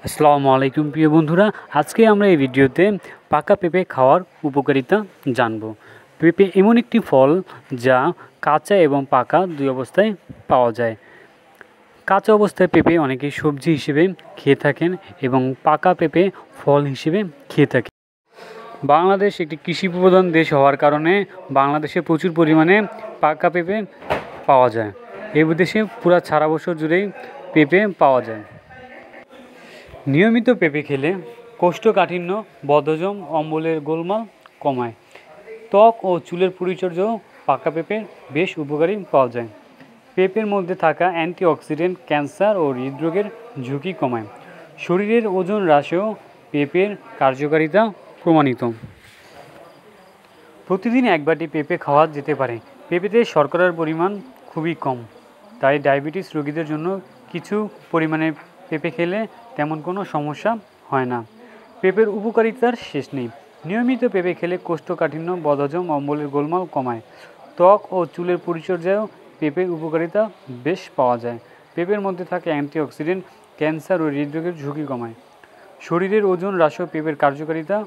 আসসালামু আলাইকুম প্রিয় বন্ধুরা, আজকে আমরা এই ভিডিওতে পাকা পেঁপে খাওয়ার উপকারিতা জানব। পেঁপে এমন একটি ফল যা কাঁচা এবং পাকা দুই অবস্থায় পাওয়া যায়। কাঁচা অবস্থায় পেঁপে অনেকেই সবজি হিসেবে খেয়ে থাকেন এবং পাকা পেঁপে ফল হিসেবে খেয়ে থাকেন। বাংলাদেশ একটি কৃষি প্রধান দেশ হওয়ার কারণে বাংলাদেশে প্রচুর পরিমাণে পাকা পেঁপে পাওয়া যায়। এই দেশে পুরো সারা বছর জুড়েই পেঁপে পাওয়া যায়। নিয়মিত পেঁপে খেলে কোষ্ঠকাঠিন্য, বদহজম, অম্বলের গোলমাল কমায়। ত্বক ও চুলের পরিচর্যাও পাকা পেঁপের বেশ উপকারী পাওয়া যায়। পেঁপের মধ্যে থাকা অ্যান্টিঅক্সিডেন্ট ক্যান্সার ও হৃদরোগের ঝুঁকি কমায়। শরীরের ওজন হ্রাসেও পেঁপের কার্যকারিতা প্রমাণিত। প্রতিদিন এক বাটি পেঁপে খাওয়া যেতে পারে। পেঁপেতে শর্করার পরিমাণ খুবই কম, তাই ডায়াবেটিস রোগীদের জন্য কিছু পরিমাণে পেঁপে খেলে তেমন কোনো সমস্যা হয় না। পেঁপের উপকারিতার শেষ নেই। নিয়মিত পেঁপে খেলে কোষ্ঠকাঠিন্য, বদহজম, অম্বলের গোলমাল কমায়। ত্বক ও চুলের পরিচর্যায়ও পেঁপের উপকারিতা বেশ পাওয়া যায়। পেঁপের মধ্যে থাকে অ্যান্টিঅক্সিডেন্ট ক্যান্সার ও হৃদরোগের ঝুঁকি কমায়। শরীরের ওজন হ্রাসেও পেঁপের কার্যকারিতা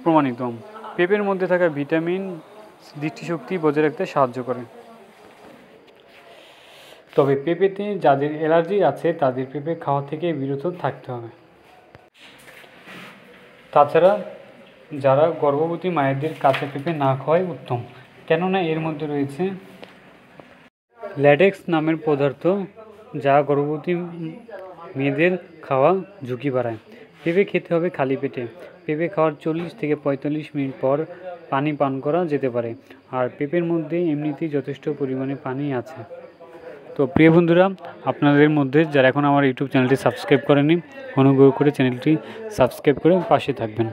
প্রমাণিত। পেঁপের মধ্যে থাকা ভিটামিন দৃষ্টিশক্তি বজায় রাখতে সাহায্য করে। তবে পেঁপেতে যাদের অ্যালার্জি আছে তাদের পেঁপে খাওয়া থেকে বিরত থাকতে হবে। তাছাড়া যারা গর্ভবতী মায়েদের কাঁচা পেঁপে না খাওয়াই উত্তম, কেননা এর মধ্যে রয়েছে ল্যাটেক্স নামের পদার্থ, যা গর্ভবতী মেয়েদের খাওয়া ঝুঁকি বাড়ায়। পেঁপে খেতে হবে খালি পেটে। পেঁপে খাওয়ার 40 থেকে 45 মিনিট পর পানি পান করা যেতে পারে। আর পেঁপের মধ্যে এমনিতেই যথেষ্ট পরিমাণে পানি আছে। তো প্রিয় বন্ধুরা, আপনাদের মধ্যে যারা এখন আমার ইউটিউব চ্যানেলটি সাবস্ক্রাইব করেনি, অনুগ্রহ করে চ্যানেলটি সাবস্ক্রাইব করে পাশে থাকবেন।